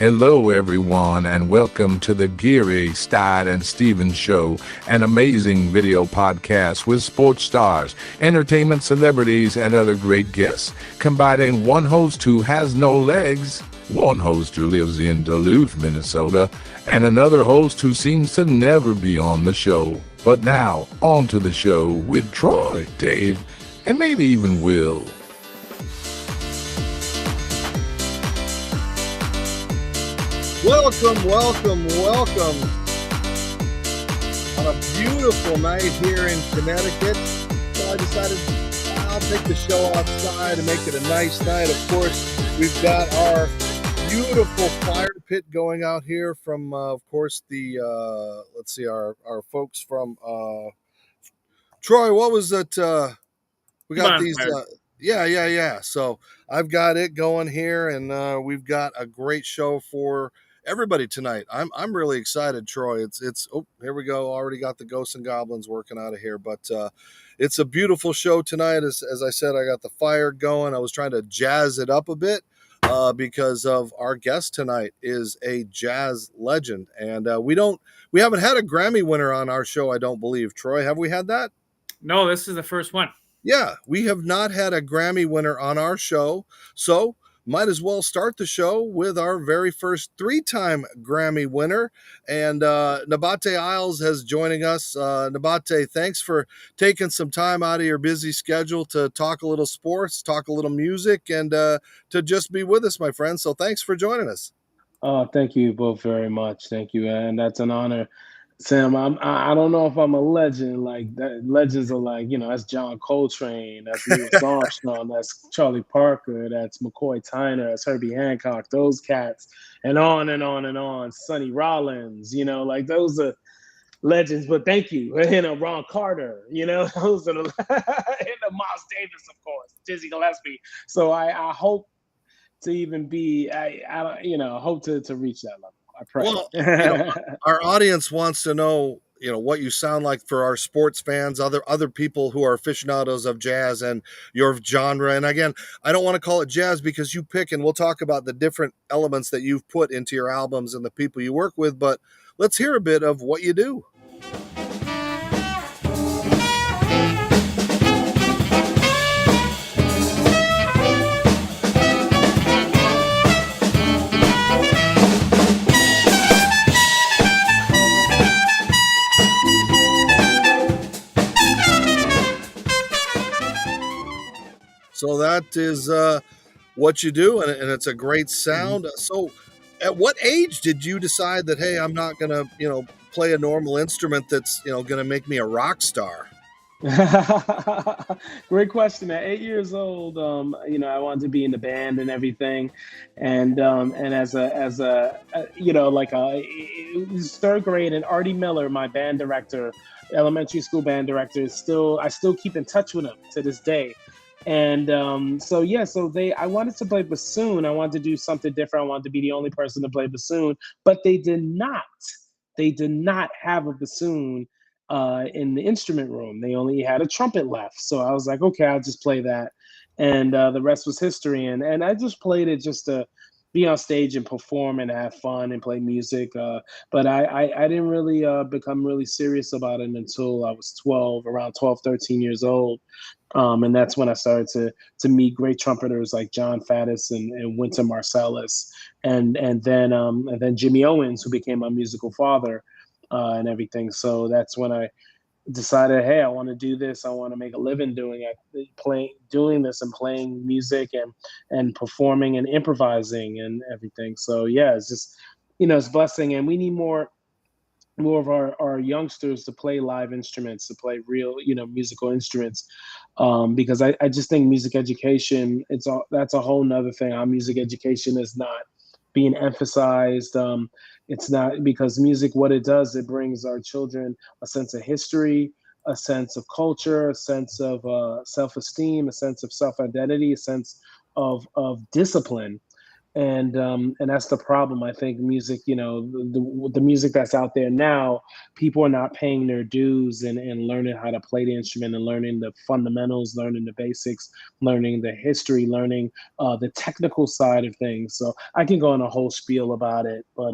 Hello, everyone, and welcome to the Geary, Stein and Stevens Show, an amazing video podcast with sports stars, entertainment celebrities, and other great guests, combining one host who has no legs, one host who lives in Duluth, Minnesota, and another host who seems to never be on the show. But now, on to the show with Troy, Dave, and maybe even Will. Welcome on a beautiful night here in Connecticut. So I decided I'll take the show outside and make it a nice night. Of course, we've got our beautiful fire pit going out here from, of course, the, our folks from, Troy, what was it? We got these, yeah. So I've got it going here, and we've got a great show for everybody tonight. I'm really excited, Troy. It's oh, here we go. Already got the ghosts and goblins working out of here, but it's a beautiful show tonight. As I said, I got the fire going. I was trying to jazz it up a bit because of our guest tonight is a jazz legend, and we haven't had a Grammy winner on our show, I don't believe. Troy, have we had that? No, this is the first one. Yeah, we have not had a Grammy winner on our show, so might as well start the show with our very first three-time Grammy winner. And Nabaté Isles has joining us. Nabate, thanks for taking some time out of your busy schedule to talk a little sports, talk a little music, and to just be with us, my friend. So thanks for joining us. Thank you both very much. Thank you, and that's an honor. Sam, I don't know if I'm a legend. Like that, legends are like, that's John Coltrane, that's Louis Armstrong, that's Charlie Parker, that's McCoy Tyner, that's Herbie Hancock, those cats, and on and on and on. Sonny Rollins, like those are legends. But thank you, Ron Carter, those are the Miles Davis, of course, Dizzy Gillespie. So I hope to even be, hope to reach that level. I pray. Well, our audience wants to know, what you sound like for our sports fans, other people who are aficionados of jazz and your genre. And again, I don't want to call it jazz because you pick, and we'll talk about the different elements that you've put into your albums and the people you work with. But let's hear a bit of what you do. So that is what you do, and it's a great sound. So at what age did you decide that, hey, I'm not going to, play a normal instrument that's, going to make me a rock star? Great question. At 8 years old, I wanted to be in the band and everything, and as a it was third grade, and Artie Miller, my band director, elementary school band director, I still keep in touch with him to this day. And I wanted to play bassoon. I wanted to do something different. I wanted to be the only person to play bassoon, but they did not have a bassoon in the instrument room. They only had a trumpet left. So I was like, okay, I'll just play that. And the rest was history. And I just played it just to be on stage and perform and have fun and play music. But I didn't really become really serious about it until I was around 12, 13 years old. And that's when I started to meet great trumpeters like John Faddis and Wynton Marsalis, and then Jimmy Owens, who became my musical father, and everything. So that's when I decided, hey, I want to do this. I want to make a living doing this and playing music and performing and improvising and everything. So yeah, it's just it's a blessing, and we need more of our youngsters to play live instruments, to play real musical instruments, because I just think music education, that's a whole nother thing. Our music education is not being emphasized. It's not, because music, what it does, it brings our children a sense of history, a sense of culture, a sense of self-esteem, a sense of self-identity, a sense of discipline. And that's the problem. I think music, the music that's out there now, people are not paying their dues and learning how to play the instrument and learning the fundamentals, learning the basics, learning the history, learning the technical side of things. So I can go on a whole spiel about it, but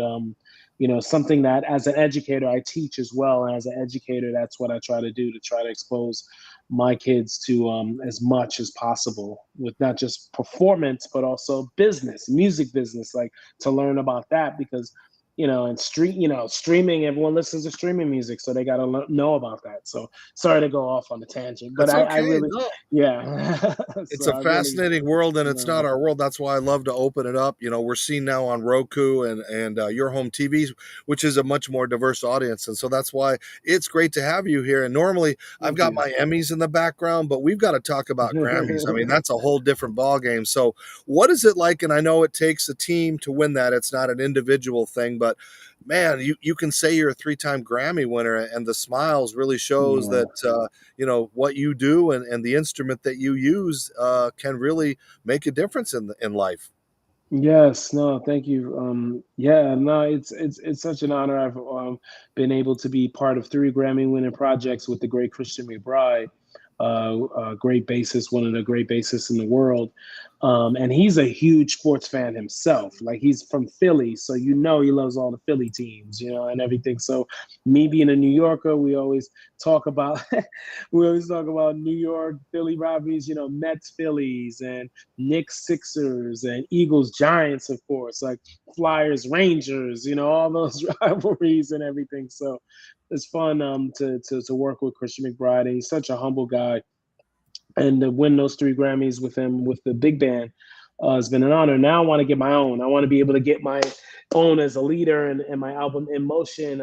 something that as an educator I teach as well. And as an educator, that's what I try to do, to try to expose my kids to as much as possible, with not just performance but also business, music business, like to learn about that, because and streaming, everyone listens to streaming music, so they got to know about that. So sorry to go off on a tangent, but That's I okay. really, No, yeah. it's So a I really, fascinating world, and it's not no. our world. That's why I love to open it up. We're seen now on Roku and your home TVs, which is a much more diverse audience, and so that's why it's great to have you here. And normally I've Thank got you. my Emmys in the background, but we've got to talk about Grammys. I mean, that's a whole different ball game. So, what is it like? And I know it takes a team to win that; it's not an individual thing, but man, you can say you're a 3-time Grammy winner, and the smiles really shows Yeah. that what you do and the instrument that you use can really make a difference in life. Yes, no, thank you. Yeah, no, it's such an honor. I've been able to be part of 3 Grammy winning projects with the great Christian McBride, great bassist, one of the great bassists in the world. And he's a huge sports fan himself. Like, he's from Philly, so he loves all the Philly teams, and everything. So me being a New Yorker, we always talk about New York Philly rivalries, Mets Phillies and Knicks Sixers and Eagles Giants, of course, like Flyers Rangers, all those rivalries and everything. So it's fun to work with Christian McBride, and he's such a humble guy. And to win those 3 Grammys with him with the big band has been an honor. Now I want to get my own. I want to be able to get my own as a leader, and my album In Motion.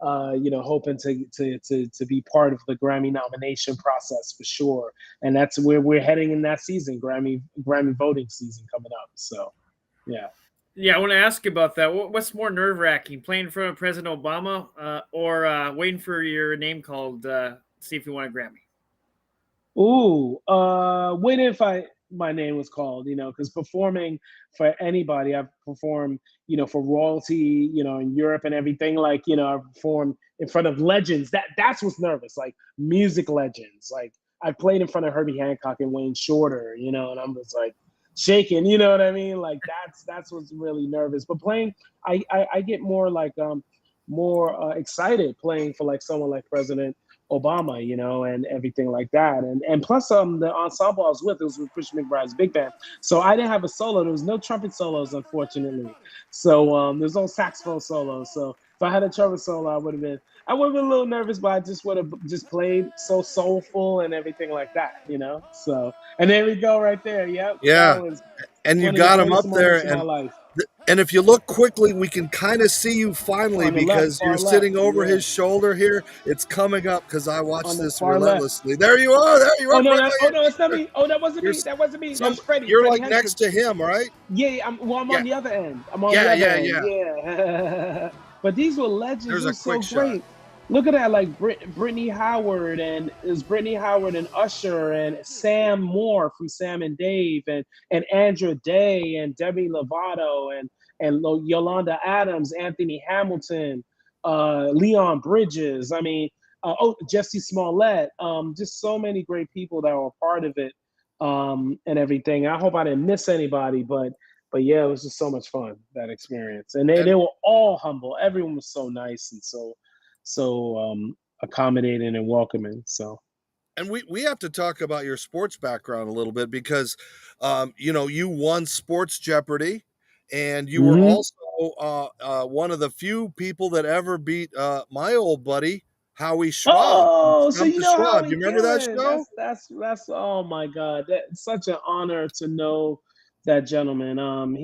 Hoping to be part of the Grammy nomination process for sure. And that's where we're heading in that season, Grammy voting season coming up. So, yeah. Yeah, I want to ask you about that. What's more nerve wracking, playing in front of President Obama or waiting for your name called, see if you want a Grammy? Ooh, what if my name was called? Because performing for anybody, I've performed, for royalty, in Europe and everything. Like, I've performed in front of legends. That's what's nervous, like music legends. Like, I played in front of Herbie Hancock and Wayne Shorter, and I'm just like shaking. You know what I mean? Like, that's what's really nervous. But playing, I get more like more excited playing for like someone like President Obama, and everything like that. And plus the ensemble I was with, it was with Christian McBride's big band. So I didn't have a solo. There was no trumpet solos, unfortunately. So there's no saxophone solo. So if I had a trumpet solo, I would have been a little nervous, but I just would have just played so soulful and everything like that. So, and there we go right there. Yep. That Yeah, was and you one of the got him greatest up there, moments of my life. and if you look quickly, we can kind of see you finally On the left, because you're far left. sitting over Yeah. his shoulder here. It's coming up because I On watched the this far left. relentlessly. There you are. There you Oh are, no, Freddie. it's not me. Oh, that wasn't You're me. That wasn't me. That some. was Freddie. You're Freddie like next Henson. to him, right? Yeah, I'm Yeah, on the other end. I'm on the yeah, other yeah, end. yeah. Yeah. But these were legends. There's It a was so quick shot. great. Look at that, like Brittany Howard, and it was Brittany Howard and Usher and Sam Moore from Sam and Dave, and Andra Day and Demi Lovato and Yolanda Adams, Anthony Hamilton, Leon Bridges. I mean, Jesse Smollett. Just so many great people that were a part of it, and everything. I hope I didn't miss anybody, but yeah, it was just so much fun, that experience. And they And were all humble. Everyone was so nice and so accommodating and welcoming. So and we have to talk about your sports background a little bit because you won Sports Jeopardy, and you were mhm. also one of the few people that ever beat my old buddy Howie Schwab from Oh, so Stump you the know Schwab. Howie You remember that Killen. show? That's oh my God. That's such an honor to know that gentleman.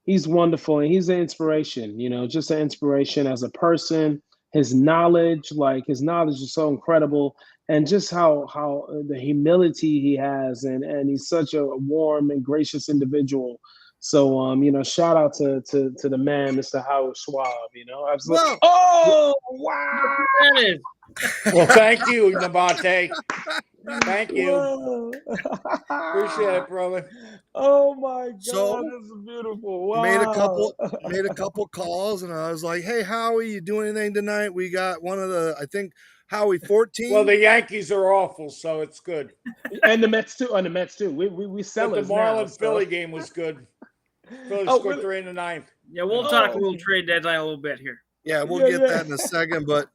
He's wonderful, and he's an inspiration, just an inspiration as a person. His knowledge is so incredible, and just how the humility he has, and he's such a warm and gracious individual. So shout out to the man, Mr. Howard Schwab. Absolutely. Well, Oh Look wow. who that is. Well, thank you, Nabate. Thank you. Whoa. Appreciate it, brother. Oh my God, So, this is beautiful. Wow. made a couple calls, and I was like, "Hey, Howie, you doing anything tonight? We got one of the, I think, Howie 14." Well, the Yankees are awful, so it's good. And the Mets too. And the Mets too. We But the sellers now. Marlins So. Philly game was good. Philly Oh, scored really? 3 in the ninth. Yeah, we'll talk a little trade deadline a little bit here. Yeah, we'll Yeah, get yeah. that in a second. But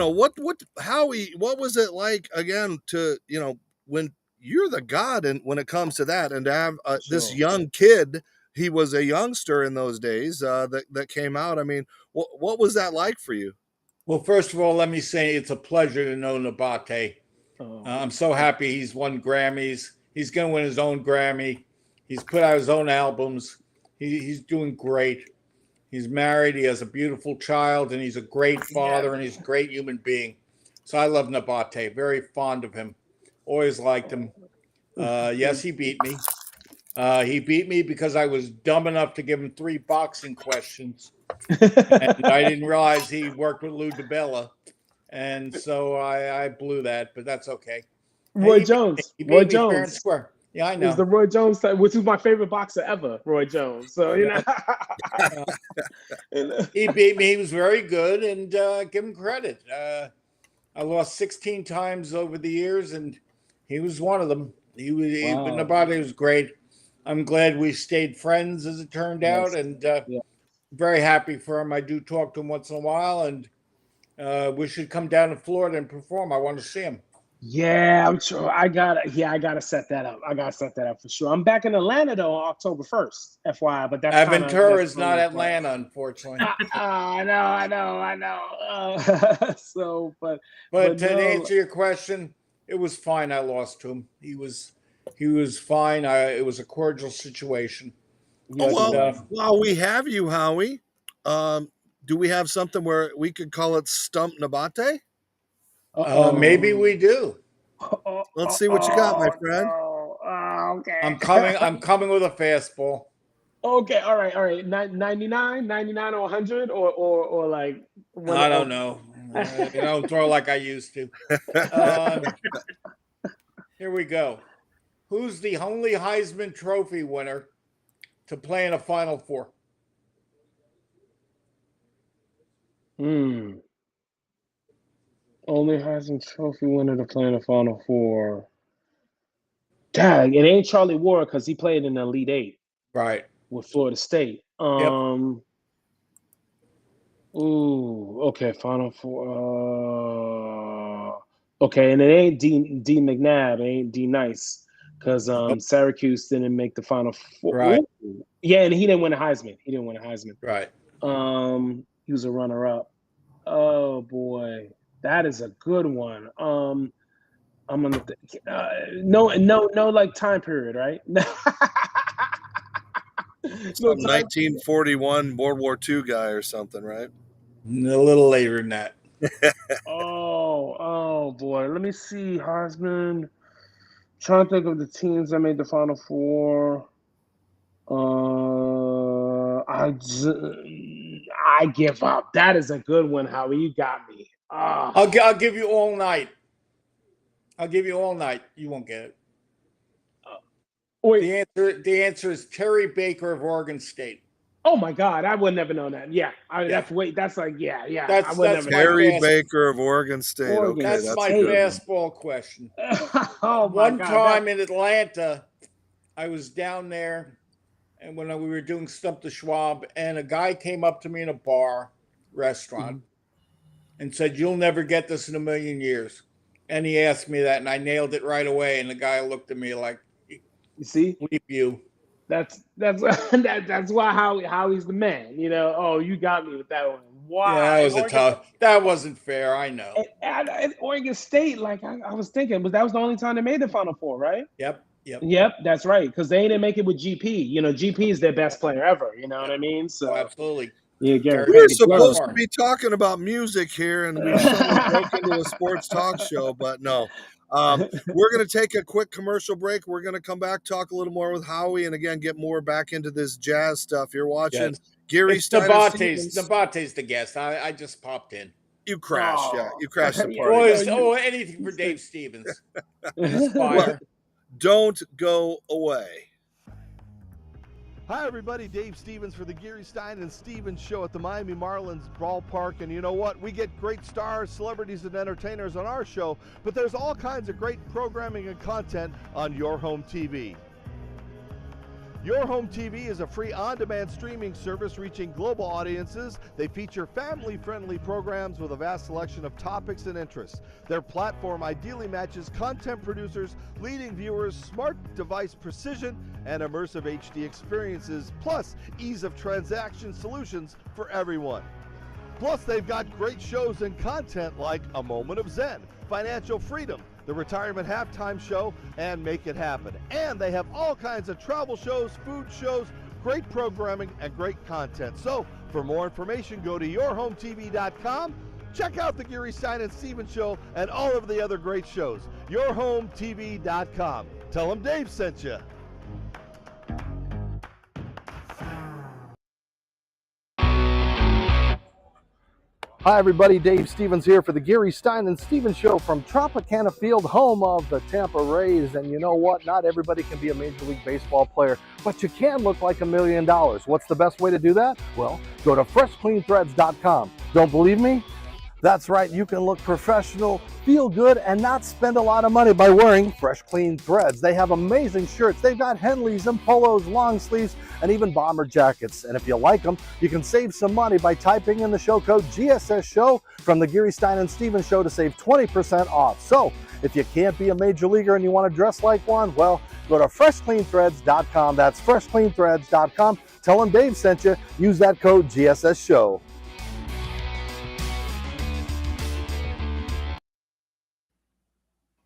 what Howie, what was it like again to when you're the god and when it comes to that, and to have this Sure. young kid? He was a youngster in those days that came out. I mean, what was that like for you? Well, first of all, let me say it's a pleasure to know Nabate. Oh. I'm so happy he's won Grammys. He's going to win his own Grammy. He's put out his own albums. He's doing great. He's married. He has a beautiful child, and he's a great father, and he's a great human being. So I love Nabate. Very fond of him. Always liked him. Yes, he beat me. He beat me because I was dumb enough to give him 3 boxing questions. And I didn't realize he worked with Lou DiBella. And so I blew that, but that's okay. Roy He Jones. beat Roy me fair and Jones. square. Yeah, I It was know. the Roy Jones type, which is my favorite boxer ever, Roy Jones. So you know. He beat me. He was very good, and give him credit. I lost 16 times over the years, and he was one of them. Wow. Nabate was great. I'm glad we stayed friends, as it turned out, and very happy for him. I do talk to him once in a while, and we should come down to Florida and perform. I want to see him. Yeah, I'm sure. I gotta set that up. I gotta set that up for sure. I'm back in Atlanta though on October 1st, FYI. But that's Aventura is not Atlanta, unfortunately. I know. So, but to no, answer your question, it was fine. I lost to him. He was fine. It was a cordial situation. yes, Well, while we have you, Howie, do we have something where we could call it Stump Nabate? Maybe we do. Let's see what you got, my friend. Okay. I'm coming with a fastball. Okay, all right. 99 or 100 or like I don't know. I don't throw like I used to. Here we go. Who's the only Heisman Trophy winner to play in a Final Four? Only Heisman Trophy winner to play in the Final Four. Dang, it ain't Charlie Ward because he played in the Elite Eight. Right. With Florida State. Ooh, okay, Final Four. Okay, and it ain't D McNabb, it ain't D Nice, because Syracuse didn't make the Final Four. Right. Ooh. Yeah, and he didn't win a Heisman. Right. He was a runner-up. Oh boy, that is a good one. I'm gonna no like time period, right? Some 1941 World War II guy or something, right? A little later than that. Oh boy. Let me see. Heisman. Trying to think of the teams that made the Final Four. I give up. That is a good one, Howie. You got me. I'll give you all night. You won't get it. Wait. The answer is Terry Baker of Oregon State. Oh my God, I would never know that. Yeah, that's like That's Terry Baker of Oregon State. Okay, that's my fastball question. One time in Atlanta, I was down there, and when we were doing Stump the Schwab, and a guy came up to me in a restaurant, and said, "You'll never get this in a million years." And he asked me that, and I nailed it right away. And the guy looked at me like, "You see, leave you." That's why Howie's the man. You know. Oh, you got me with that one. Wow. Yeah, that was tough. That wasn't fair. I know. At Oregon State, like I was thinking, but that was the only time they made the Final Four, right? Yep. That's right. Because they didn't make it with GP. You know, GP is their best player ever. You know what I mean? So absolutely. Yeah, we're supposed to be talking about music here, and we suddenly broke into a sports talk show, but no. We're going to take a quick commercial break. We're going to come back, talk a little more with Howie, and again, get more back into this jazz stuff. You're watching Geary, Stein and Stevens. Nabate's the guest. I just popped in. You crashed, yeah. Oh. You crashed the Yeah, party. Boys, no, anything for Dave Stevens. you- Inspire. Don't go away. Hi, everybody. Dave Stevens for the Geary, Stein and Stevens show at the Miami Marlins ballpark. And you know what? We get great stars, celebrities, and entertainers on our show, but there's all kinds of great programming and content on Your Home TV. Your Home TV is a free on-demand streaming service reaching global audiences. They feature family-friendly programs with a vast selection of topics and interests. Their platform ideally matches content producers, leading viewers, smart device precision, and immersive HD experiences, plus ease of transaction solutions for everyone. Plus, they've got great shows and content like A Moment of Zen, Financial Freedom, the Retirement Halftime Show, and Make It Happen. And they have all kinds of travel shows, food shows, great programming, and great content. So, for more information, go to yourhometv.com. Check out the Geary, Stein and Stevens show and all of the other great shows. Yourhometv.com. Tell them Dave sent you. Hi, everybody. Dave Stevens here for the Geary, Stein and Stevens show from Tropicana Field, home of the Tampa Rays. And you know what? Not everybody can be a Major League Baseball player, but you can look like $1 million. What's the best way to do that? Well, go to freshcleanthreads.com. Don't believe me? That's right, you can look professional, feel good, and not spend a lot of money by wearing Fresh Clean Threads. They have amazing shirts. They've got Henleys and polos, long sleeves, and even bomber jackets. And if you like them, you can save some money by typing in the show code GSS Show from the Geary, Stein and Stevens show to save 20% off. So if you can't be a major leaguer and you want to dress like one, well, go to freshcleanthreads.com. That's freshcleanthreads.com. Tell them Dave sent you. Use that code GSS Show.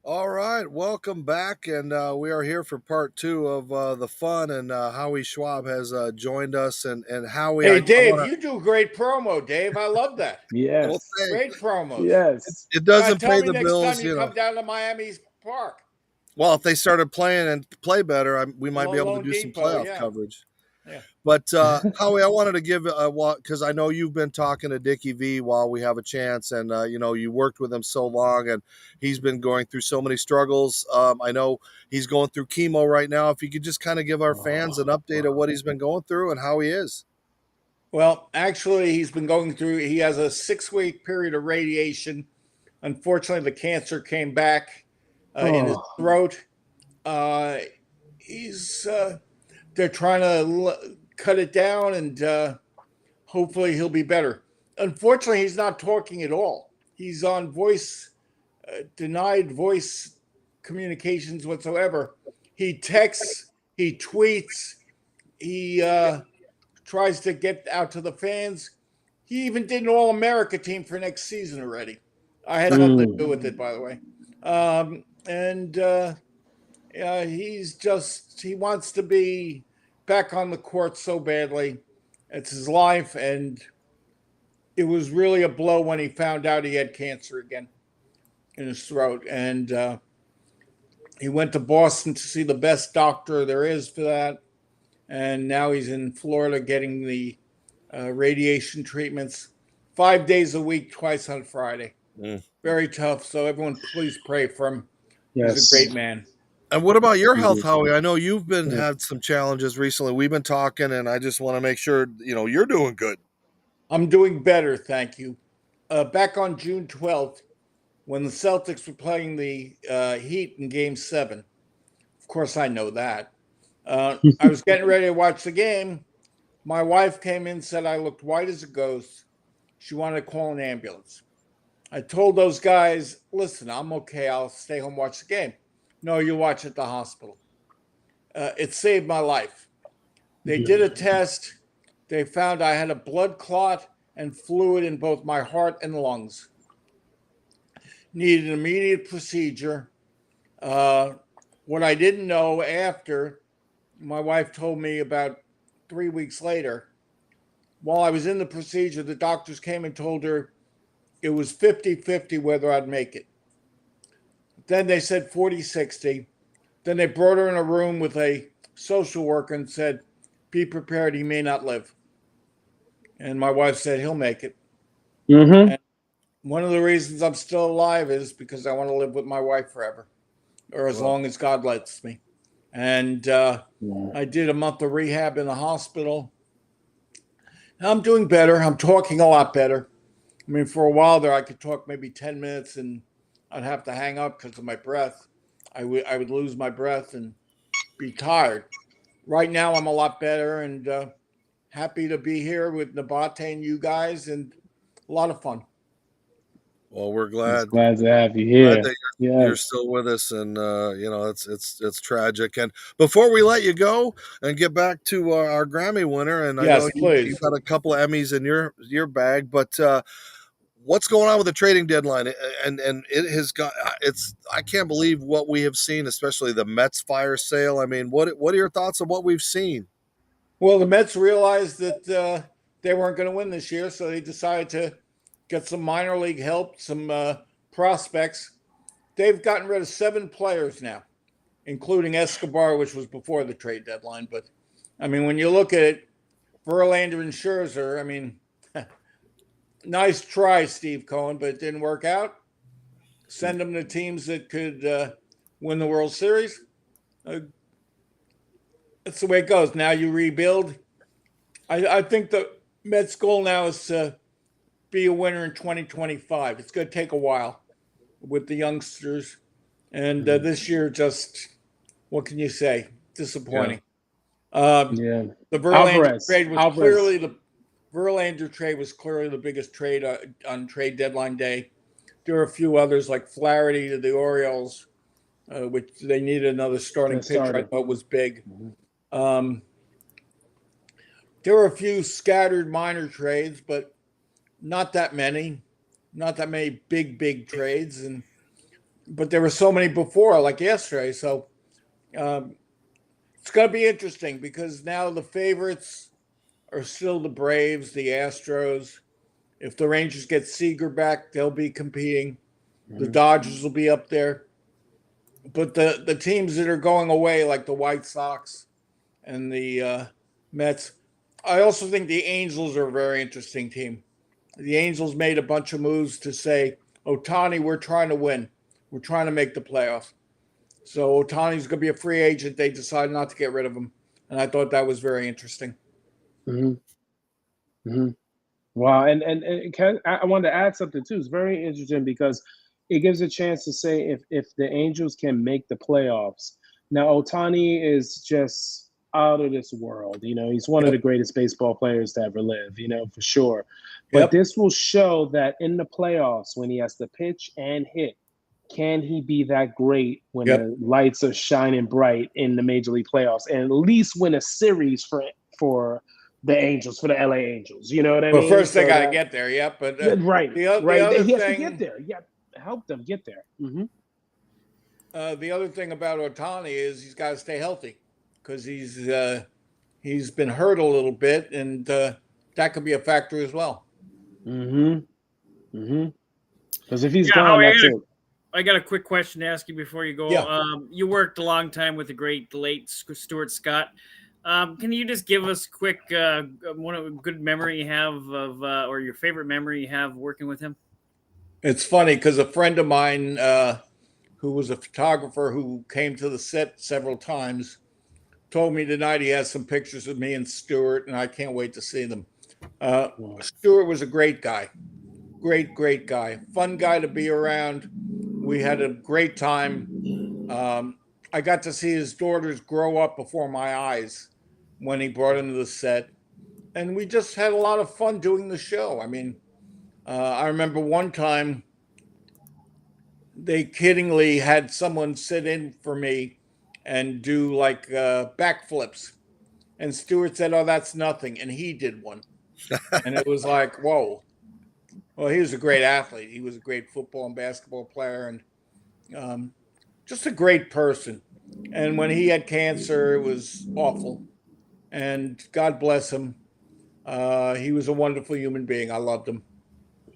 All right, welcome back, and we are here for part 2 of the fun, and Howie Schwab has joined us, and Howie. Hey, Dave, you do great promo, Dave. I love that. Yes. Well, Great promos. Yes. it doesn't Tell pay me the next bills, time you come down to Miami Park. Well, if they started playing and play better, we might be able to Lone do some Depot, playoff yeah. coverage. Yeah. But Howie, I wanted to give because I know you've been talking to Dickie V while we have a chance, and you worked with him so long, and he's been going through so many struggles. I know he's going through chemo right now. If you could just kind of give our fans an update of what he's been going through and how he is. Well, actually, he has a 6-week period of radiation. Unfortunately, the cancer came back in his throat. They're trying to cut it down, and hopefully he'll be better. Unfortunately, he's not talking at all. He's on denied voice communications whatsoever. He texts, he tweets, he tries to get out to the fans. He even did an All-America team for next season already. I had nothing to do with it, by the way. He wants to be back on the court so badly. It's his life, and it was really a blow when he found out he had cancer again in his throat. And he went to Boston to see the best doctor there is for that. And now he's in Florida getting the radiation treatments 5 days a week, twice on Friday. Very tough. So everyone, please pray for him. Yes. He's a great man. And what about your health, Howie? I know you've had some challenges recently. We've been talking, and I just want to make sure you're doing good. I'm doing better, thank you. Back on June 12th, when the Celtics were playing the Heat in Game 7, of course I know that. I was getting ready to watch the game. My wife came in and said I looked white as a ghost. She wanted to call an ambulance. I told those guys, listen, I'm okay. I'll stay home and watch the game. No, you watch at the hospital. It saved my life. They did a test. They found I had a blood clot and fluid in both my heart and lungs. Needed an immediate procedure. What I didn't know after, my wife told me about 3 weeks later, while I was in the procedure, the doctors came and told her it was 50-50 whether I'd make it. Then they said 40-60. Then they brought her in a room with a social worker and said, be prepared, he may not live. And my wife said, he'll make it. And one of the reasons I'm still alive is because I want to live with my wife forever, or as long as God lets me. And I did a month of rehab in the hospital. I'm doing better. I'm talking a lot better. I mean, for a while there, I could talk maybe 10 minutes and I'd have to hang up because of my breath. I would lose my breath and be tired. Right now, I'm a lot better and happy to be here with Nabate and you guys, and a lot of fun. Well, we're Just glad glad to have you glad here. that you're still with us, and you know, it's tragic. And before we let you go and get back to our Grammy winner, and I know Yes, please. you've got a couple of Emmys in your bag, but what's going on with the trading deadline? And it has got it's I can't believe what we have seen, especially the Mets fire sale. I mean, what are your thoughts on what we've seen? Well, the Mets realized that they weren't going to win this year, so they decided to get some minor league help, some prospects. They've gotten rid of 7 players now, including Escobar, which was before the trade deadline. But I mean, when you look at it, Verlander and Scherzer, I mean, nice try, Steve Cohen, but it didn't work out. Send them to teams that could win the World Series. That's the way it goes. Now you rebuild. I think the Mets' goal now is to be a winner in 2025. It's going to take a while with the youngsters. And this year, just, what can you say? Disappointing. The Verlander trade was clearly the biggest trade on trade deadline day. There were a few others like Flaherty to the Orioles, which they needed another starting pitcher. I thought was big. There were a few scattered minor trades, but not that many big trades. But there were so many before, like yesterday. So it's going to be interesting because now the favorites are still the Braves, the Astros. If the Rangers get Seager back, they'll be competing. The Dodgers will be up there. But the teams that are going away, like the White Sox and the Mets, I also think the Angels are a very interesting team. The Angels made a bunch of moves to say, Ohtani, we're trying to win. We're trying to make the playoffs. So Ohtani's going to be a free agent. They decided not to get rid of him. And I thought that was very interesting. Wow. And I wanted to add something, too. It's very interesting because it gives a chance to say if the Angels can make the playoffs. Now, Ohtani is just out of this world. You know, he's one of the greatest baseball players to ever live, you know, for sure. But this will show that in the playoffs, when he has to pitch and hit, can he be that great when the lights are shining bright in the Major League playoffs and at least win a series for the Angels, for the LA Angels? You know what I mean? Well, first they got to get there, But the other he has to get there. Yeah, help them get there. The other thing about Ohtani is he's got to stay healthy because he's been hurt a little bit, and that could be a factor as well. Because if he's gone, that's it. I got a quick question to ask you before you go. You worked a long time with the great late Stuart Scott. Can you just give us quick one good memory you have of, or your favorite memory you have working with him? It's funny because a friend of mine who was a photographer who came to the set several times told me tonight he has some pictures of me and Stuart, and I can't wait to see them. Stuart was a great guy. Great guy. Fun guy to be around. We had a great time. I got to see his daughters grow up before my eyes when he brought them to the set. And we just had a lot of fun doing the show. I mean, I remember one time they kiddingly had someone sit in for me and do like backflips. And Stuart said, "Oh, that's nothing." And he did one. And it was like, whoa. Well, he was a great athlete. He was a great football and basketball player and just a great person. And when he had cancer, it was awful. And God bless him. He was a wonderful human being. I loved him.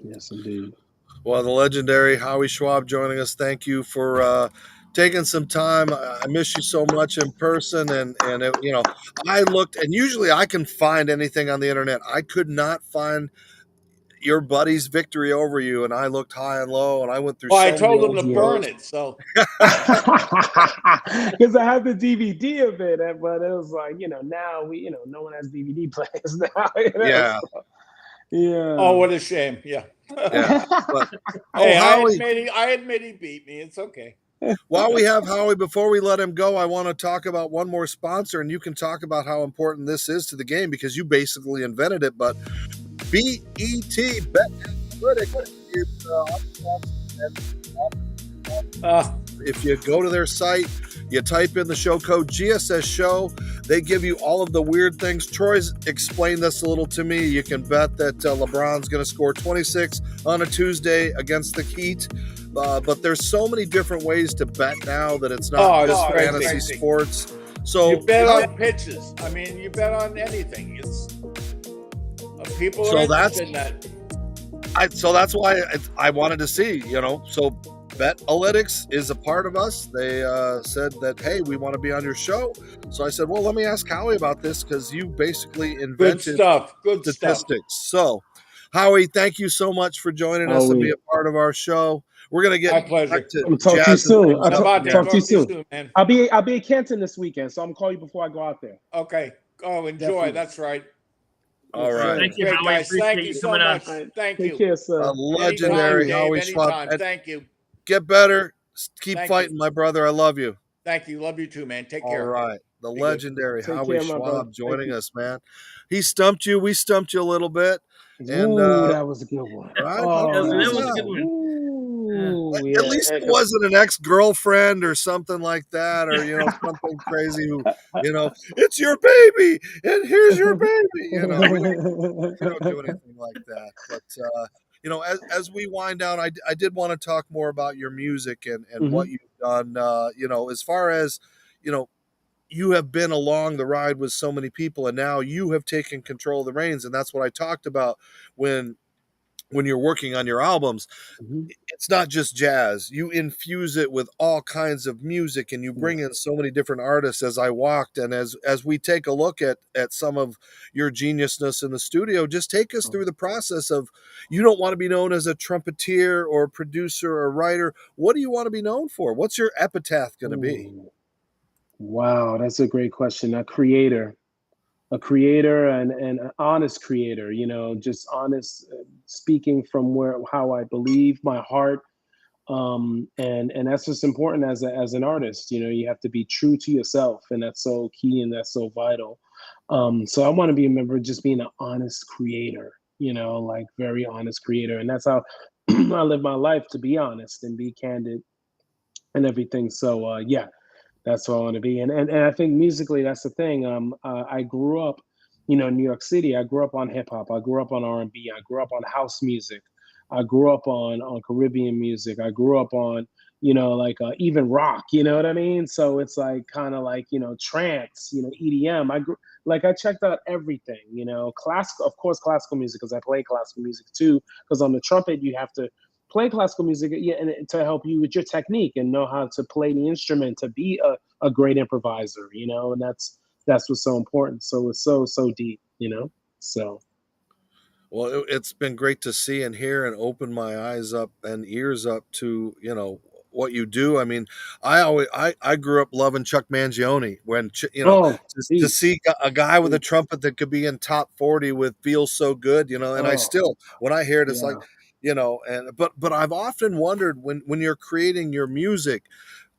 Yes, indeed. Well, the legendary Howie Schwab joining us. Thank you for taking some time. I miss you so much in person. And it, you know, I looked, and usually I can find anything on the internet. I could not find your buddy's victory over you, and I looked high and low, and I went through. Well, I so told many him to ordeals. burn it, so because I have the DVD of it, but it was like, now no one has DVD players now. Yeah. So, yeah. Oh, what a shame. Yeah. Yeah. But, Hey, Howie, I admit he beat me. It's okay. while we have Howie, before we let him go, I want to talk about one more sponsor, and you can talk about how important this is to the game because you basically invented it. But BET, Bet Analytics, if you go to their site, you type in the show code GSS Show, they give you all of the weird things. Troy's explained this a little to me. You can bet that LeBron's going to score 26 on a Tuesday against the Heat. But there's so many different ways to bet now that it's not just fantasy sports. So you bet on pitches. I mean, you bet on anything. It's people are interested in that. So that's why I wanted to see, so Betalytics is a part of us. They said that, hey, we want to be on your show. So I said, well, let me ask Howie about this because you basically invented Good statistics. Stuff. So, Howie, thank you so much for joining us and be a part of our show. We're gonna get back to I'll talk to you soon. I'll talk to you soon. Man. I'll be in Canton this weekend, so I'm gonna call you before I go out there. Okay. Oh, enjoy. Definitely. That's right. All right. Thank you, Great, Howie. guys. Thank you so much. Take you. Care, sir. A legendary Howie Schwab. Thank you. Get better. Keep fighting, my brother. I love you. Thank you. Love you too, man. Take care. All right. The legendary Take Howie care, Schwab joining us, man. He stumped you. We stumped you a little bit. And that was a good one. Right? That was a good one. Ooh, At least it wasn't an ex-girlfriend or something like that, or something crazy. Who, it's your baby, and here's your baby. We don't do anything like that. But as we wind down, I did want to talk more about your music and what you've done. As far as you have been along the ride with so many people, and now you have taken control of the reins, and that's what I talked about when you're working on your albums. It's not just jazz. You infuse it with all kinds of music, and you bring in so many different artists. As I walked, and as we take a look at some of your geniusness in the studio, just take us through the process of, you don't want to be known as a trumpeter or producer or writer. What do you want to be known for? What's your epitaph going to be? Wow, that's a great question. A creator and an honest creator, just honest, speaking from how I believe, my heart. And that's just important as an artist. You have to be true to yourself, and that's so key and that's so vital. So I want to be a member of just being an honest creator, like very honest creator. And that's how I live my life, to be honest and be candid and everything. So that's what I want to be. And I think musically, that's the thing. I grew up, in New York City. I grew up on hip hop. I grew up on R&B. I grew up on house music. I grew up on Caribbean music. I grew up on, even rock, you know what I mean? So it's like kind of like, trance, EDM. I checked out everything, classical, of course, classical music, because I play classical music too, because on the trumpet, you have to play classical music, and to help you with your technique and know how to play the instrument to be a great improviser, and that's what's so important. So it's so deep, so. Well, it's been great to see and hear and open my eyes up and ears up to, what you do. I mean, I grew up loving Chuck Mangione when, to see a guy with a trumpet that could be in top 40 with Feels So Good, and I still, when I hear it, it's like, but I've often wondered when you're creating your music,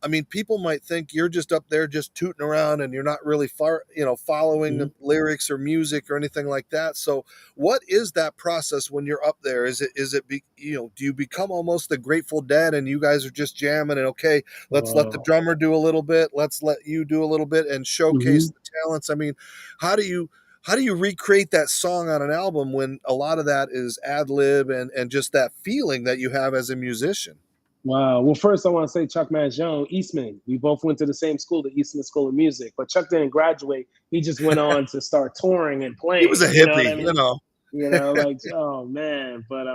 I mean, people might think you're just up there just tooting around and you're not really following the lyrics or music or anything like that. So what is that process when you're up there? Do you become almost the Grateful Dead and you guys are just jamming and, okay, let's let the drummer do a little bit. Let's let you do a little bit and showcase the talents. I mean, how do you recreate that song on an album when a lot of that is ad lib and just that feeling that you have as a musician? Wow. Well, first I want to say Chuck Mangione, Eastman. We both went to the same school, the Eastman School of Music, but Chuck didn't graduate. He just went on to start touring and playing. He was a hippie, oh man. But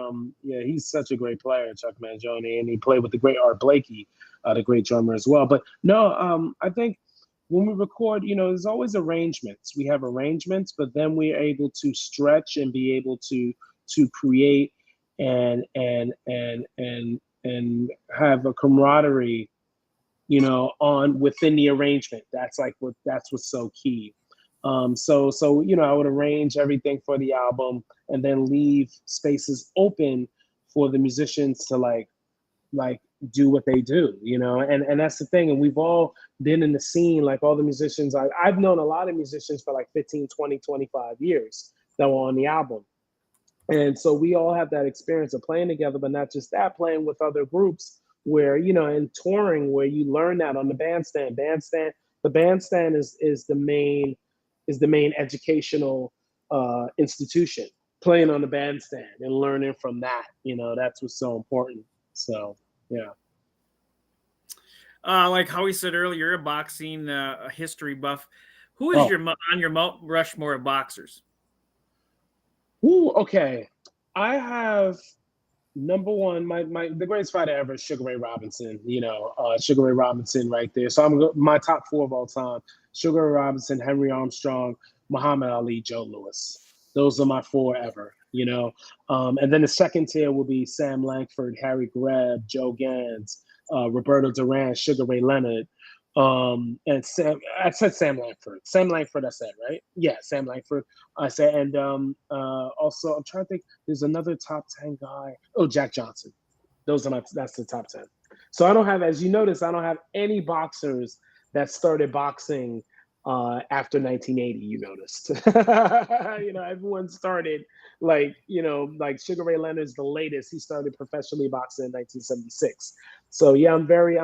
he's such a great player, Chuck Mangione, and he played with the great Art Blakey, the great drummer as well. But no, I think when we record, there's always arrangements. We have arrangements, but then we're able to stretch and be able to to create and have a camaraderie, you know, on within the arrangement. That's what's so key. So you know, I would arrange everything for the album and then leave spaces open for the musicians to like do what they do, you know, and that's the thing. And we've all been in the scene, like all the musicians. I've known a lot of musicians for like 15, 20, 25 years that were on the album. And so we all have that experience of playing together, but not just that, playing with other groups where, you know, and touring where you learn that on the bandstand. The bandstand is the main educational institution. Playing on the bandstand and learning from that, you know, that's what's so important. So, yeah. Like Howie said earlier, you're a boxing a history buff. Who is on your Mount Rushmore of boxers? Ooh, okay. I have number one, the greatest fighter ever is Sugar Ray Robinson. You know, Sugar Ray Robinson right there. So my top four of all time: Sugar Ray Robinson, Henry Armstrong, Muhammad Ali, Joe Louis. Those are my four ever. You know, and then the second tier will be Sam Langford, Harry Greb, Joe Gans, Roberto Duran, Sugar Ray Leonard, and Sam. I said Sam Langford. Sam Langford, I said, right? Yeah, Sam Langford. I said, and also I'm trying to think. There's another top 10 guy. Oh, Jack Johnson. That's the top 10. So I don't have, as you notice, I don't have any boxers that started boxing after 1980. You noticed, you know, everyone started like Sugar Ray Leonard's the latest. He started professionally boxing in 1976. So yeah, I'm very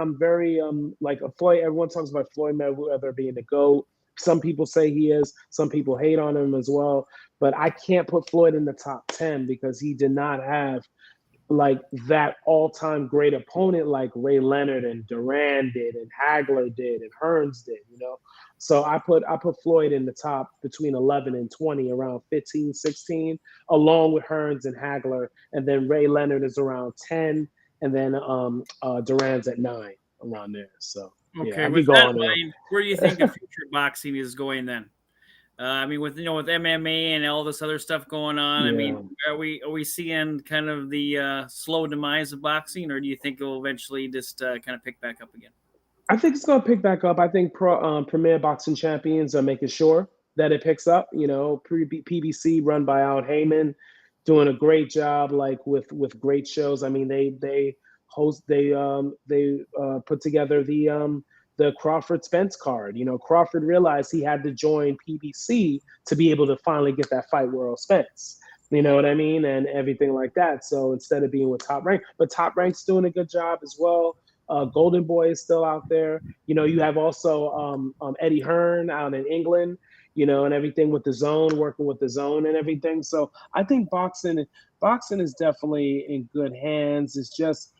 like a Floyd. Everyone talks about Floyd Mayweather being the GOAT. Some people say he is. Some people hate on him as well. But I can't put Floyd in the top 10 because he did not have like that all-time great opponent like Ray Leonard and Duran did and Hagler did and Hearns did, you know. So I put Floyd in the top between 11 and 20, around 15, 16, along with Hearns and Hagler, and then Ray Leonard is around 10, and then Duran's at 9, around there. So okay, yeah, with that in mind, where do you think the future of boxing is going then? I mean, with MMA and all this other stuff going on, I mean, are we seeing kind of the slow demise of boxing, or do you think it will eventually just kind of pick back up again? I think it's going to pick back up. I think Premier Boxing Champions are making sure that it picks up. You know, PBC run by Al Heyman, doing a great job, like with great shows. I mean, they put together the Crawford Spence card. You know, Crawford realized he had to join PBC to be able to finally get that fight with Earl Spence. You know what I mean? And everything like that. So instead of being with Top Rank, but Top Rank's doing a good job as well. Golden Boy is still out there. You know, you have also Eddie Hearn out in England, you know, and everything with the Zone, working with the Zone and everything. So I think boxing is definitely in good hands. It's just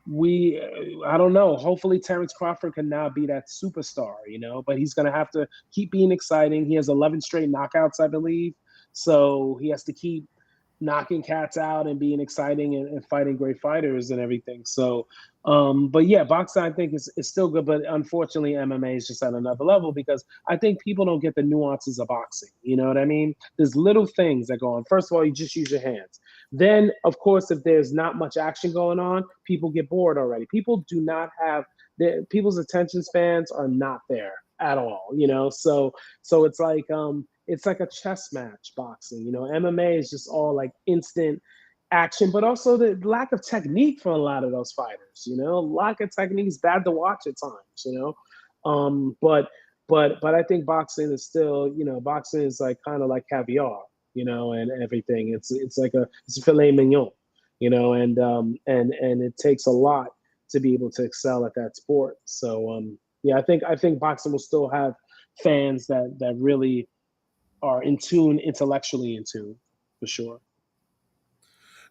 I don't know. Hopefully Terrence Crawford can now be that superstar, you know, but he's going to have to keep being exciting. He has 11 straight knockouts, I believe. So he has to keep knocking cats out and being exciting and fighting great fighters and everything. So, but yeah, boxing I think is still good, but unfortunately MMA is just at another level because I think people don't get the nuances of boxing. You know what I mean? There's little things that go on. First of all, you just use your hands. Then, of course, if there's not much action going on, people get bored already. People do not have people's attention spans are not there at all. You know, so it's like a chess match, boxing. You know, MMA is just all like instant action, but also the lack of technique for a lot of those fighters. You know, lack of technique is bad to watch at times. You know, but I think boxing is still, you know, boxing is like kind of like caviar, you know, and everything. It's a filet mignon, you know, and it takes a lot to be able to excel at that sport. So yeah, I think boxing will still have fans that really are intellectually in tune, for sure.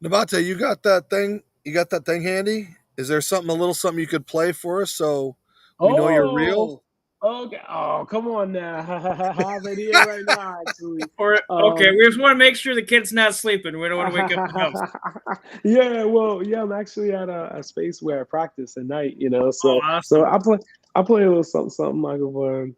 Nabate, you got that thing? You got that thing handy? Is there a little something you could play for us so we know you're real? Okay. Oh, come on now. I have it here right now, actually. Okay, we just want to make sure the kid's not sleeping. We don't want to wake up the house. Yeah, well, yeah, I'm actually at a space where I practice at night, you know. So awesome. So I play a little something microphone.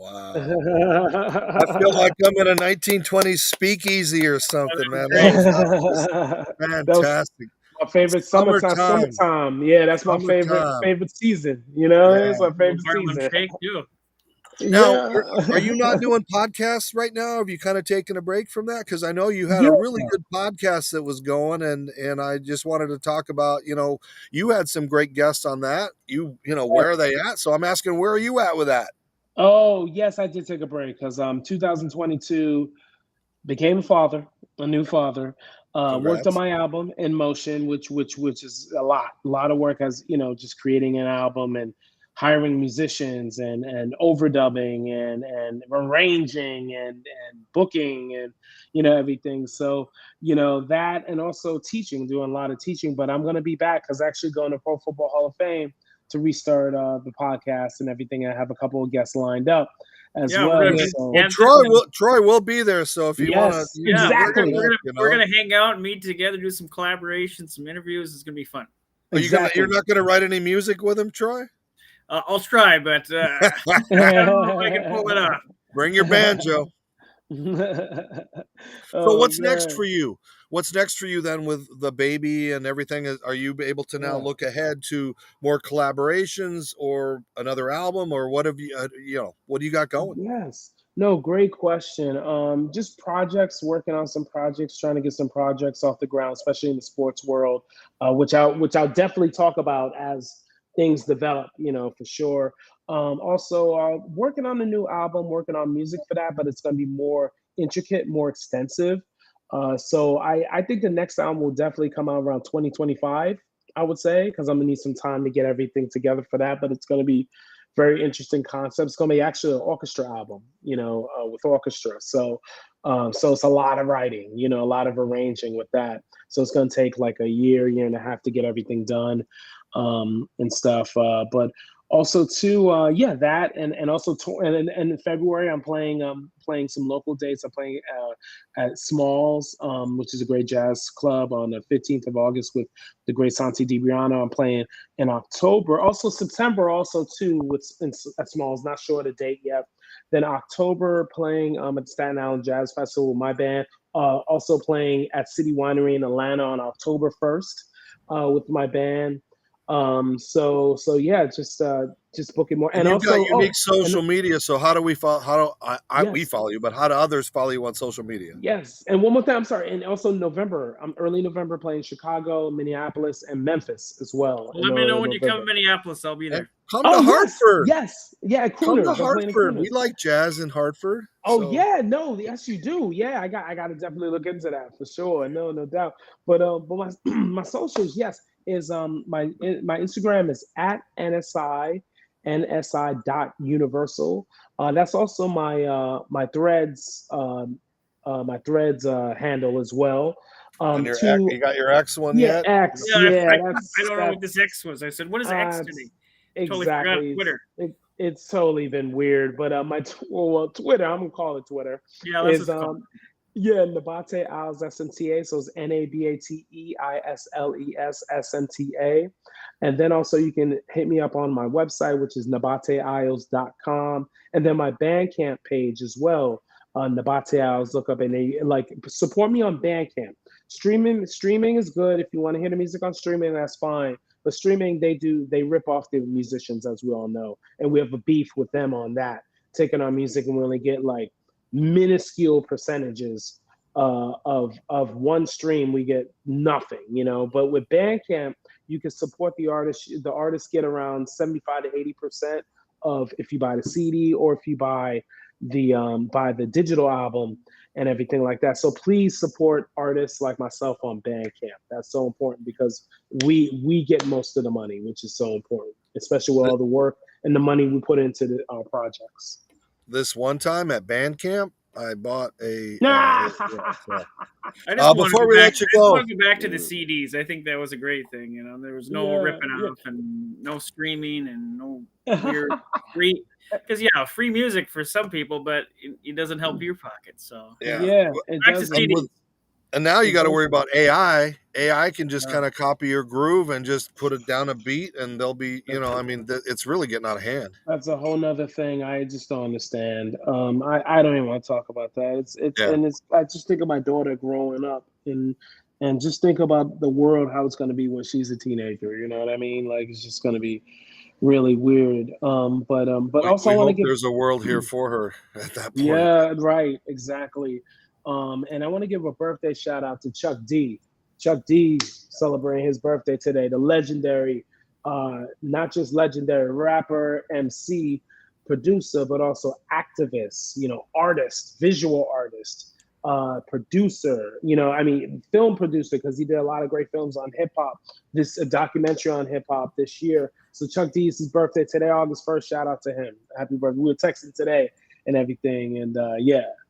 Wow. I feel like I'm in a 1920s speakeasy or something, man. That was fantastic. My favorite summertime. Yeah, that's my favorite season. You know, it's my favorite season. Shake too. Now, Yeah. are you not doing podcasts right now? Have you kind of taken a break from that? Because I know you had a really good podcast that was going, and I just wanted to talk about, you had some great guests on that. Where are they at? So I'm asking, where are you at with that? Oh, yes, I did take a break because 2022 became a new father. Worked on my album In Motion, which is a lot of work, as just creating an album and hiring musicians and overdubbing and arranging and booking and everything. So that, and also doing a lot of teaching. But I'm gonna be back because actually going to Pro Football Hall of Fame to restart the podcast and everything. I have a couple of guests lined up as well. So. Well, Troy will be there. So if you want to, exactly, we're gonna hang out and meet together, do some collaborations, some interviews. It's gonna be fun. You're not gonna write any music with him, Troy? I'll try, but I don't know if I can pull it off. Bring your banjo. So what's next for you? What's next for you then with the baby and everything? Are you able to now look ahead to more collaborations or another album, or what have you, what do you got going? Yes. No, great question. Just projects, working on some projects, trying to get some projects off the ground, especially in the sports world, which I'll definitely talk about as things develop, for sure. Also, working on a new album, working on music for that, but it's going to be more intricate, more extensive. So I think the next album will definitely come out around 2025, I would say, because I'm going to need some time to get everything together for that. But it's going to be very interesting concept. It's going to be actually an orchestra album, with orchestra. So it's a lot of writing, a lot of arranging with that. So it's going to take like a year and a half to get everything done and stuff. But also too, that and also and in February I'm playing some local dates. I'm playing at Smalls, which is a great jazz club, on the 15th of August with the great Santi DiBriano. I'm playing in October, also September, also too at Smalls. Not sure the date yet. Then October playing at the Staten Island Jazz Festival with my band. Also playing at City Winery in Atlanta on October 1st with my band. So yeah, just booking more. And you've got unique social media. So how do we follow? We follow you, but how do others follow you on social media? Yes, and one more thing. I'm sorry, and also November. I'm early November playing Chicago, Minneapolis, and Memphis as well. Let me know when you come to Minneapolis. I'll be there. Come to Hartford. Yes, yeah, come to Hartford. We like jazz in Hartford. Oh yeah, no, yes you do. Yeah, I got to definitely look into that for sure. No doubt. But my socials, yes, is my Instagram is at nsi.universal. That's also my Threads handle as well. You got your X one yet? X. I don't know what this X was. I said, what is X to me? Totally forgot Twitter. It's totally been weird, but my Twitter, I'm gonna call it Twitter. Yeah, is Nabaté Isles SMTA. So it's NABATEISLES and then also you can hit me up on my website, which is nabateisles.com, and then my Bandcamp page as well. Nabaté Isles, look up, and they support me on Bandcamp. Streaming is good. If you want to hear the music on streaming, that's fine. But streaming, they rip off the musicians, as we all know, and we have a beef with them on that, taking our music, and we only get like minuscule percentages of one stream. We get nothing, But with Bandcamp, you can support the artist. The artists get around 75 to 80% of if you buy the CD or if you buy the digital album and everything like that. So please support artists like myself on Bandcamp. That's so important because we get most of the money, which is so important, especially with all the work and the money we put into our projects. This one time at Bandcamp, I bought a. Before we let you go, I just want to go back to the CDs. I think that was a great thing. There was no ripping off and no streaming and no weird free. Because free music for some people, but it doesn't help your pocket. So it doesn't. And now you got to worry about AI. AI can just kind of copy your groove and just put it down a beat, and they'll be, I mean, it's really getting out of hand. That's a whole nother thing. I just don't understand. I don't even want to talk about that. I just think of my daughter growing up and just think about the world, how it's going to be when she's a teenager. You know what I mean? Like, it's just going to be really weird. But also, I want to give. There's a world here for her at that point. Yeah, right, exactly. And I want to give a birthday shout out to Chuck D. Chuck D celebrating his birthday today. The legendary, not just legendary rapper, MC, producer, but also activist. Artist, visual artist, producer. Film producer, because he did a lot of great films on hip hop. A documentary on hip hop this year. So Chuck D is his birthday today, August 1st. Shout out to him. Happy birthday. We were texting today and everything, and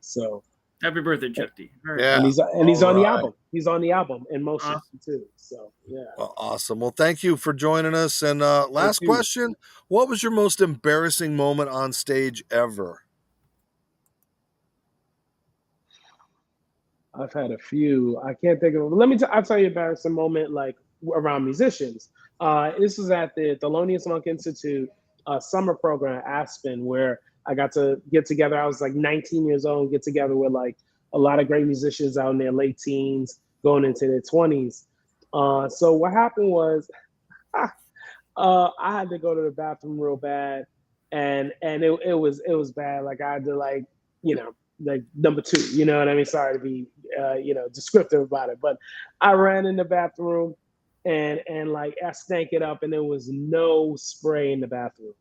so. Happy birthday, Chuck D. Right. Yeah. And he's on the album. He's on the album in motion too. So yeah. Well, awesome. Well, thank you for joining us. And last question: what was your most embarrassing moment on stage ever? I've had a few. I can't think of them. I'll tell you an embarrassing moment like around musicians. This was at the Thelonious Monk Institute summer program at Aspen, where I got to get together. I was like 19 years old and get together with like a lot of great musicians out in their late teens, going into their 20s. So what happened was I had to go to the bathroom real bad, and it was bad. Like I had to like number two. You know what I mean? Sorry to be descriptive about it, but I ran in the bathroom and like I stank it up, and there was no spray in the bathroom.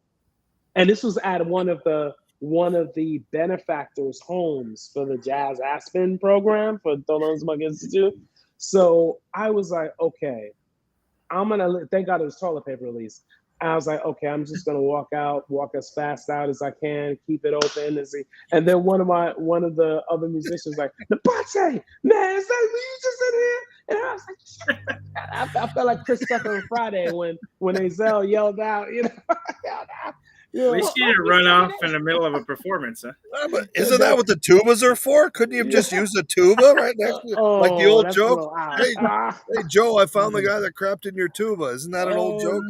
And this was at one of the benefactors' homes for the Jazz Aspen program for Thelonious Monk Institute. So I was like, okay, I'm gonna thank God it was toilet paper at least. I was like, okay, I'm just gonna walk as fast out as I can, keep it open, and then one of the other musicians like, Nabate, man, is that you just in here? And I was like, I felt like Chris Tucker on Friday when Azell yelled out, At least you didn't run off in the middle of a performance, huh? But isn't that what the tubas are for? Couldn't you have just used a tuba right next to you? Like the old joke? Hey, Joe, I found the guy that crapped in your tuba. Isn't that an old joke?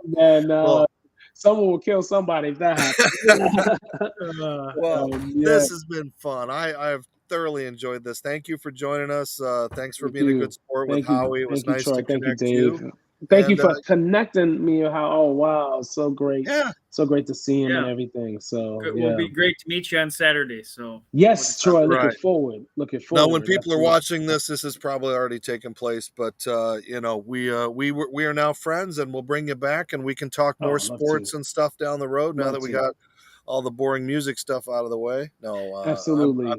Man, someone will kill somebody if that happens. This has been fun. I've thoroughly enjoyed this. Thank you for joining us. Thanks for being a good sport with Howie. It was nice to connect you. Thank you for connecting me. Wow, so great. Yeah. So great to see him and everything. So it will be great to meet you on Saturday. So yes, Troy, looking forward. Now, when people are watching this has probably already taken place, but we are now friends, and we'll bring you back, and we can talk more sports and stuff down the road now that we got all the boring music stuff out of the way. No, absolutely.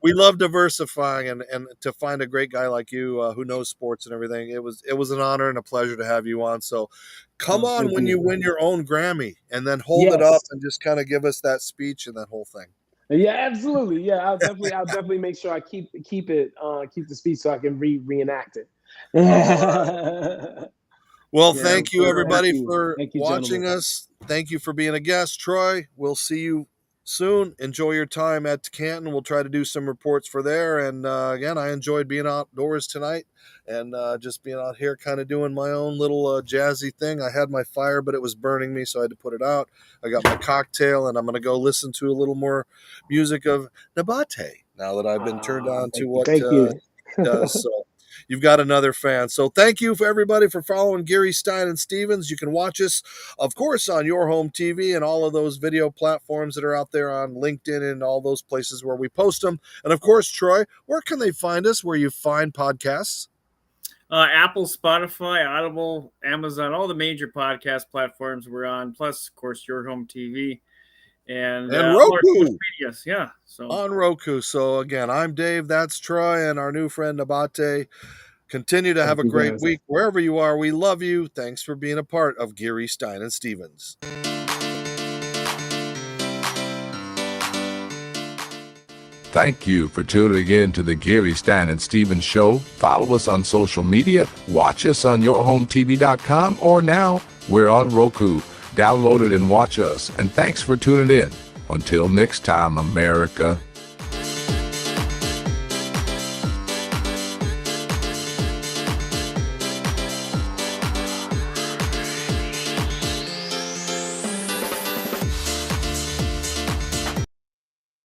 We love diversifying, and to find a great guy like you who knows sports and everything. It was an honor and a pleasure to have you on. So come on when you win your own Grammy, and then hold it up and just kind of give us that speech and that whole thing. Yeah, absolutely. Yeah, I'll definitely make sure I keep the speech so I can reenact it. Well, thank you everybody for watching us. Thank you for being a guest, Troy. We'll see you soon. Enjoy your time at Canton. We'll try to do some reports for there. And again, I enjoyed being outdoors tonight and just being out here kind of doing my own little jazzy thing. I had my fire, but it was burning me, so I had to put it out. I got my cocktail, and I'm going to go listen to a little more music of Nabate now that I've been turned on to what he does. So you've got another fan. So thank you for everybody for following Geary, Stein and Stevens. You can watch us, of course, on your home TV and all of those video platforms that are out there on LinkedIn and all those places where we post them. And of course, Troy, where can they find us where you find podcasts? Apple, Spotify, Audible, Amazon, all the major podcast platforms we're on, plus, of course, your home TV. And Roku. Yeah. So on Roku. So again, I'm Dave, that's Troy, and our new friend Nabate. Continue to have a great week wherever you are. We love you. Thanks for being a part of Geary, Stein and Stevens. Thank you for tuning in to the Geary, Stein and Stevens Show. Follow us on social media. Watch us on yourhometv.com, or now we're on Roku. Download it and watch us. And thanks for tuning in. Until next time, America.